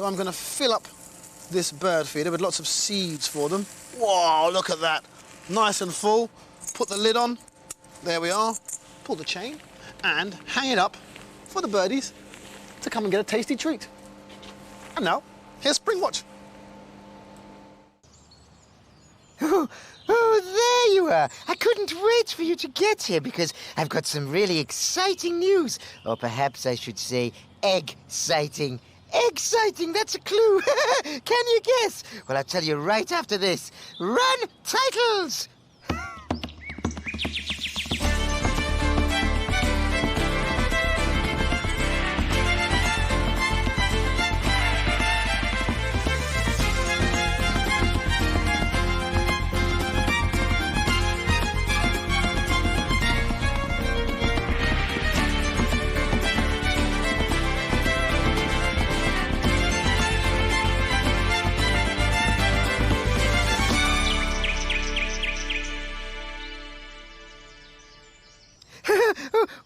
So I'm going to fill up this bird feeder with lots of seeds for them. Whoa, look at that. Nice and full. Put the lid on. There we are. Pull the chain and hang it up for the birdies to come and get a tasty treat. And now, here's Springwatch. Oh, there you are. I couldn't wait for you to get here because I've got some really exciting news. Or perhaps I should say egg-citing. Egg-citing, that's a clue. Can you guess? Well, I'll tell you right after this. Run, Titles!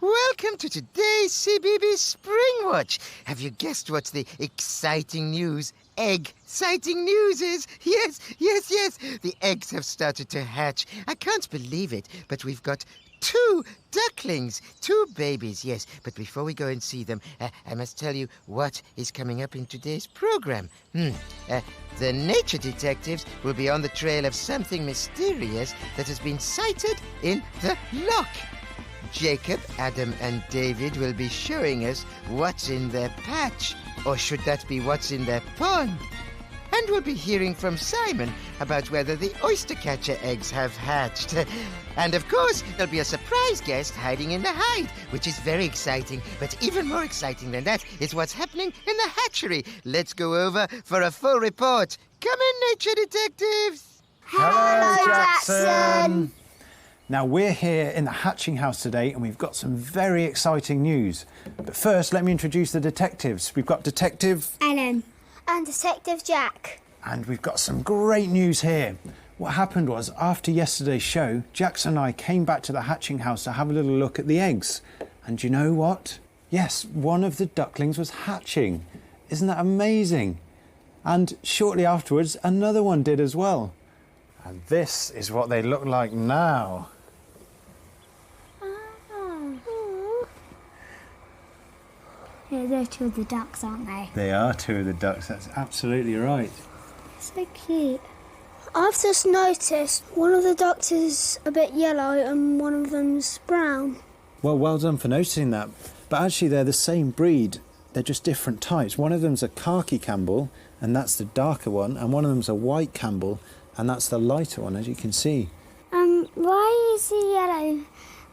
Welcome to today's CBeebies Springwatch. Have you guessed what the exciting news, egg-citing news is? Yes. The eggs have started to hatch. I can't believe it, but we've got 2 ducklings, 2 babies, yes. But before we go and see them, I must tell you what is coming up in today's program. The nature detectives will be on the trail of something mysterious that has been sighted in the loch. Jacob, Adam and David will be showing us what's in their patch. Or should that be what's in their pond? And we'll be hearing from Simon about whether the oyster catcher eggs have hatched. And of course, there'll be a surprise guest hiding in the hide, which is very exciting. But even more exciting than that is what's happening in the hatchery. Let's go over for a full report. Come in, nature detectives. Hello, Jackson. Now, we're here in the hatching house today and we've got some very exciting news. But first, let me introduce the detectives. We've got Detective Ellen. And Detective Jack. And we've got some great news here. What happened was, after yesterday's show, Jackson and I came back to the hatching house to have a little look at the eggs. And you know what? Yes, one of the ducklings was hatching. Isn't that amazing? And shortly afterwards, another one did as well. And this is what they look like now. Yeah, they're 2 of the ducks, aren't they? They are 2 of the ducks, that's absolutely right. So cute. I've just noticed one of the ducks is a bit yellow and one of them's brown. Well done for noticing that. But actually they're the same breed, they're just different types. One of them's a khaki Campbell, and that's the darker one, and one of them's a white Campbell, and that's the lighter one, as you can see. Why is the yellow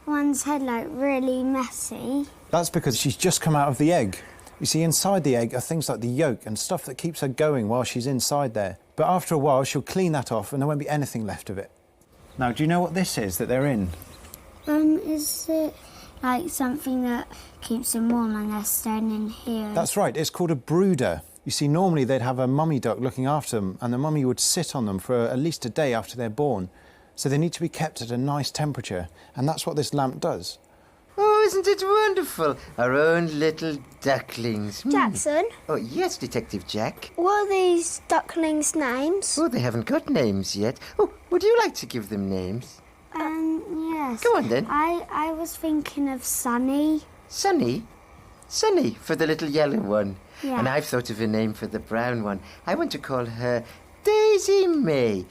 one's head like really messy? That's because she's just come out of the egg. You see, inside the egg are things like the yolk and stuff that keeps her going while she's inside there. But after a while, she'll clean that off and there won't be anything left of it. Now, do you know what this is that they're in? Is it like something that keeps them warm and they're staying in here? That's right, it's called a brooder. You see, normally they'd have a mummy duck looking after them and the mummy would sit on them for at least a day after they're born. So they need to be kept at a nice temperature, and that's what this lamp does. Oh, isn't it wonderful? Our own little ducklings. Jackson? Oh, yes, Detective Jack. What are these ducklings' names? Oh, they haven't got names yet. Oh, would you like to give them names? Yes. Go on, then. I was thinking of Sunny. Sunny? Sunny, for the little yellow one. Yeah. And I've thought of a name for the brown one. I want to call her Daisy May.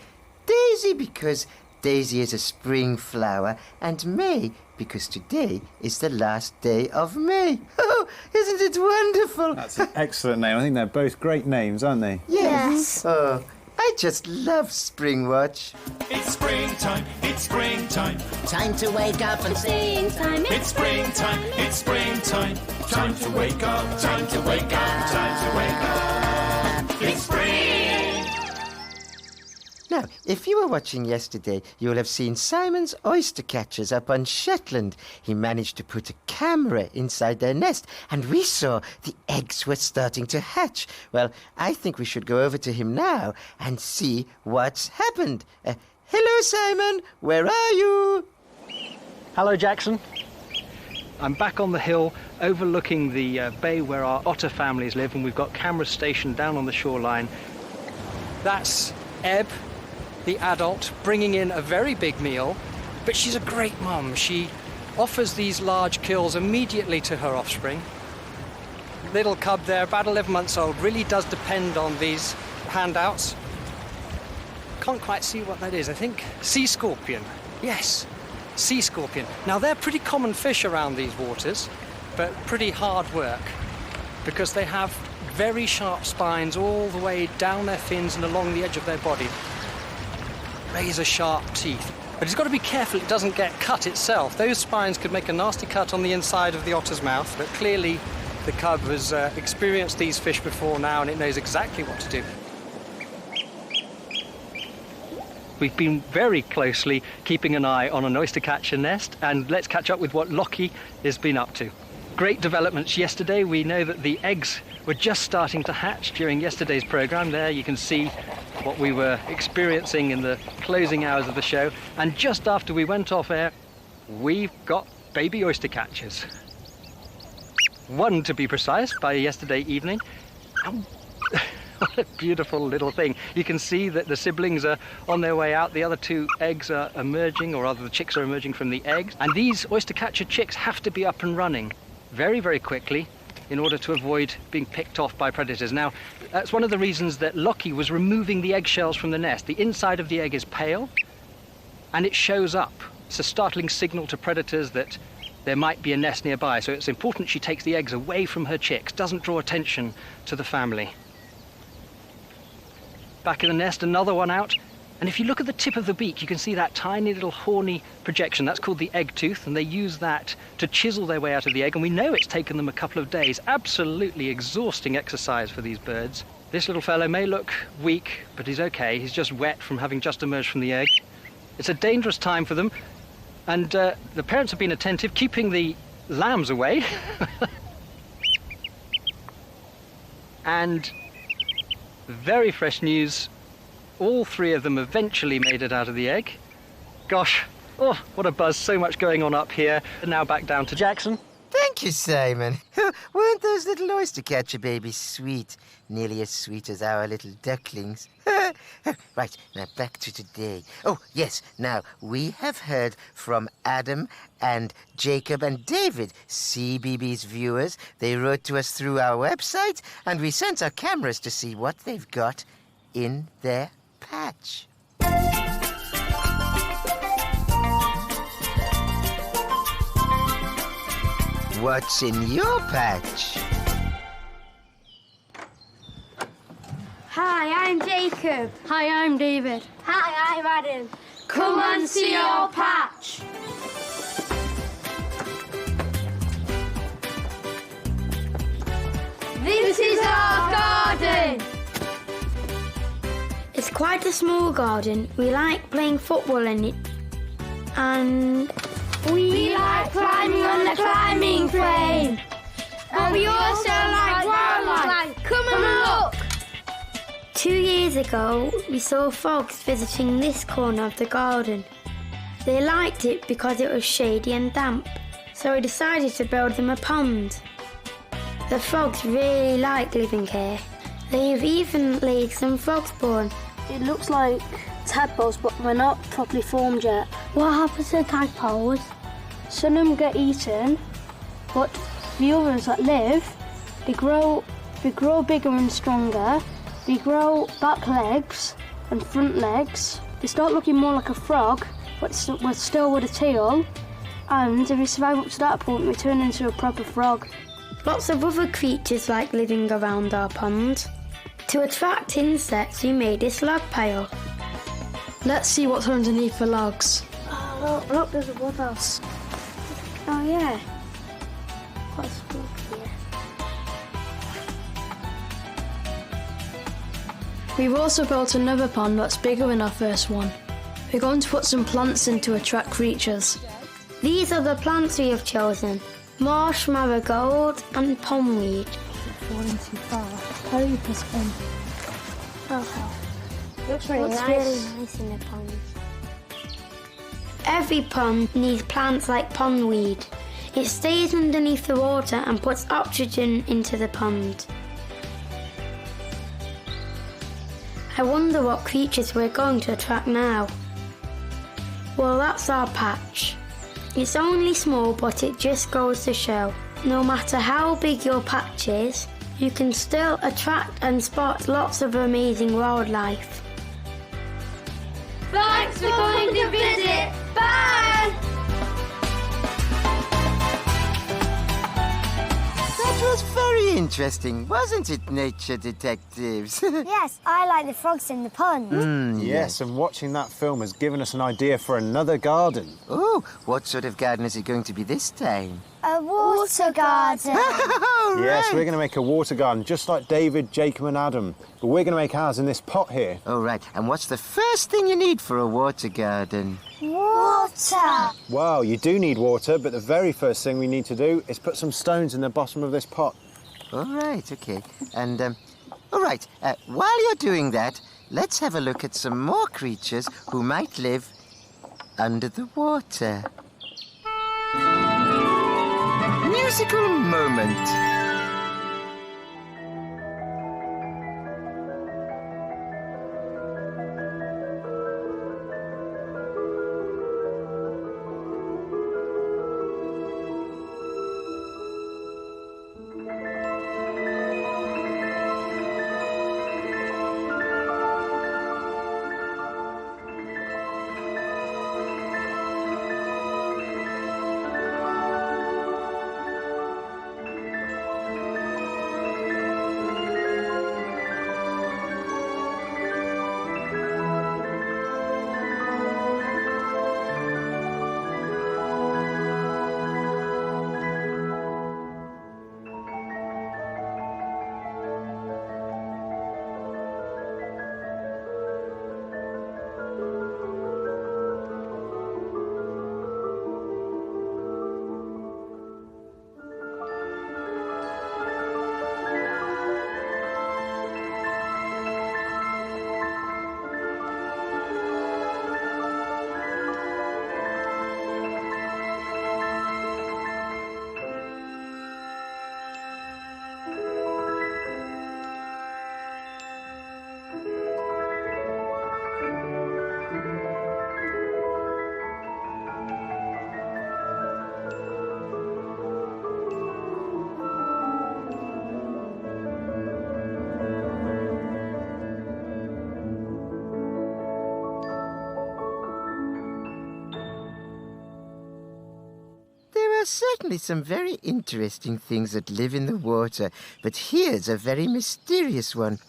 Daisy because Daisy is a spring flower, and May because today is the last day of May. Oh, isn't it wonderful? That's an excellent name. I think they're both great names, aren't they? Yes. Oh, I just love Springwatch. It's springtime, it's springtime. Time to wake up and sing. It's springtime, it's springtime. Time to wake up, time to wake up, time to wake up. It's spring. Now, if you were watching yesterday, you will have seen Simon's oyster catchers up on Shetland. He managed to put a camera inside their nest, and we saw the eggs were starting to hatch. Well, I think we should go over to him now and see what's happened. Hello, Simon. Where are you? Hello, Jackson. I'm back on the hill overlooking the bay where our otter families live, and we've got cameras stationed down on the shoreline. That's Eb, the adult, bringing in a very big meal, but she's a great mum. She offers these large kills immediately to her offspring. Little cub there, about 11 months old, really does depend on these handouts. Can't quite see what that is. I think sea scorpion. Yes, sea scorpion. Now, they're pretty common fish around these waters, but pretty hard work because they have very sharp spines all the way down their fins and along the edge of their body. Razor sharp teeth. But he's got to be careful it doesn't get cut itself. Those spines could make a nasty cut on the inside of the otter's mouth, but clearly the cub has experienced these fish before now and it knows exactly what to do. We've been very closely keeping an eye on an oyster catcher nest, and let's catch up with what Lockie has been up to. Great developments yesterday. We know that the eggs were just starting to hatch during yesterday's programme. There you can see what we were experiencing in the closing hours of the show. And just after we went off air, we've got baby oyster catchers. One, to be precise, by yesterday evening. What a beautiful little thing. You can see that the siblings are on their way out. The other two eggs are emerging, or rather the chicks are emerging from the eggs. And these oyster catcher chicks have to be up and running very, very quickly in order to avoid being picked off by predators. Now, that's one of the reasons that Lockie was removing the eggshells from the nest. The inside of the egg is pale, and it shows up. It's a startling signal to predators that there might be a nest nearby. So it's important she takes the eggs away from her chicks, doesn't draw attention to the family. Back in the nest, another one out. And if you look at the tip of the beak, you can see that tiny little horny projection. That's called the egg tooth, and they use that to chisel their way out of the egg. And we know it's taken them a couple of days. Absolutely exhausting exercise for these birds. This little fellow may look weak, but he's okay. He's just wet from having just emerged from the egg. It's a dangerous time for them, and the parents have been attentive, keeping the lambs away. And very fresh news. All three of them eventually made it out of the egg. Gosh, oh, what a buzz. So much going on up here. And now back down to Jackson. Thank you, Simon. Weren't those little oyster catcher babies sweet? Nearly as sweet as our little ducklings. Right, now back to today. Oh, yes, now we have heard from Adam and Jacob and David, CBeebies viewers. They wrote to us through our website, and we sent our cameras to see what they've got in their patch. What's in your patch? Hi, I'm Jacob. Hi, I'm David. Hi, I'm Adam. Come and see our patch. This is our garden. It's quite a small garden. We like playing football in it. And We like climbing on the climbing frame. And we also like wildlife. Come and look. 2 years ago, we saw frogs visiting this corner of the garden. They liked it because it was shady and damp, so we decided to build them a pond. The frogs really like living here. They've even laid some frog spawn. It looks like tadpoles, but they're not properly formed yet. What happens to tadpoles? Some of them get eaten, but the others that live, they grow bigger and stronger. They grow back legs and front legs. They start looking more like a frog, but still with a tail. And if you survive up to that point, they turn into a proper frog. Lots of other creatures like living around our pond. To attract insects, we made this log pile. Let's see what's underneath the logs. Oh, look, there's a woodhouse. Oh yeah. What's good here? We've also built another pond that's bigger than our first one. We're going to put some plants in to attract creatures. These are the plants we have chosen. Marsh marigold and pondweed. Falling too far. Hurry this in. Oh, looks really Looks nice. really nice in the pond. Every pond needs plants like pondweed. It stays underneath the water and puts oxygen into the pond. I wonder what creatures we're going to attract now. Well, that's our patch. It's only small, but it just goes to show, no matter how big your patch is, you can still attract and spot lots of amazing wildlife. Thanks for coming to visit. Bye! That was very interesting, wasn't it, nature detectives? Yes, I like the frogs in the pond. Yes, and watching that film has given us an idea for another garden. Oh, what sort of garden is it going to be this time? A water garden. Yes, we're going to make a water garden just like David, Jacob and Adam. But we're going to make ours in this pot here. Oh, right. And what's the first thing you need for a water garden? Water. Well, you do need water, but the very first thing we need to do is put some stones in the bottom of this pot. All right, OK. And, all right, while you're doing that, let's have a look at some more creatures who might live under the water. Musical moment. There are certainly some very interesting things that live in the water, but here's a very mysterious one.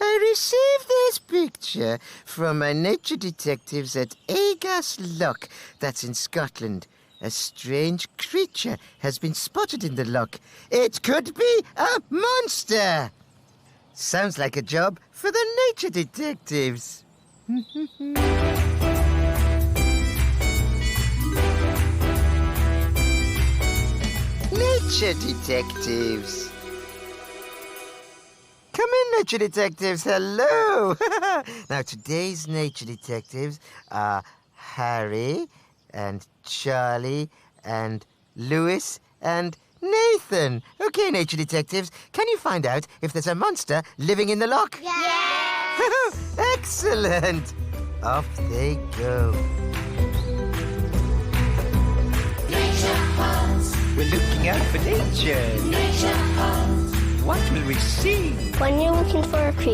I received this picture from my nature detectives at Agas Loch, that's in Scotland. A strange creature has been spotted in the loch. It could be a monster! Sounds like a job for the nature detectives. Nature detectives. Come in, nature detectives. Hello. Now, today's nature detectives are Harry and Charlie and Lewis and Nathan. Okay, nature detectives, can you find out if there's a monster living in the loch? Yes! Excellent. Off they go. Nature Hunt. We're looking out for nature. Nature Hunt. What will we see? When you're looking for a creature,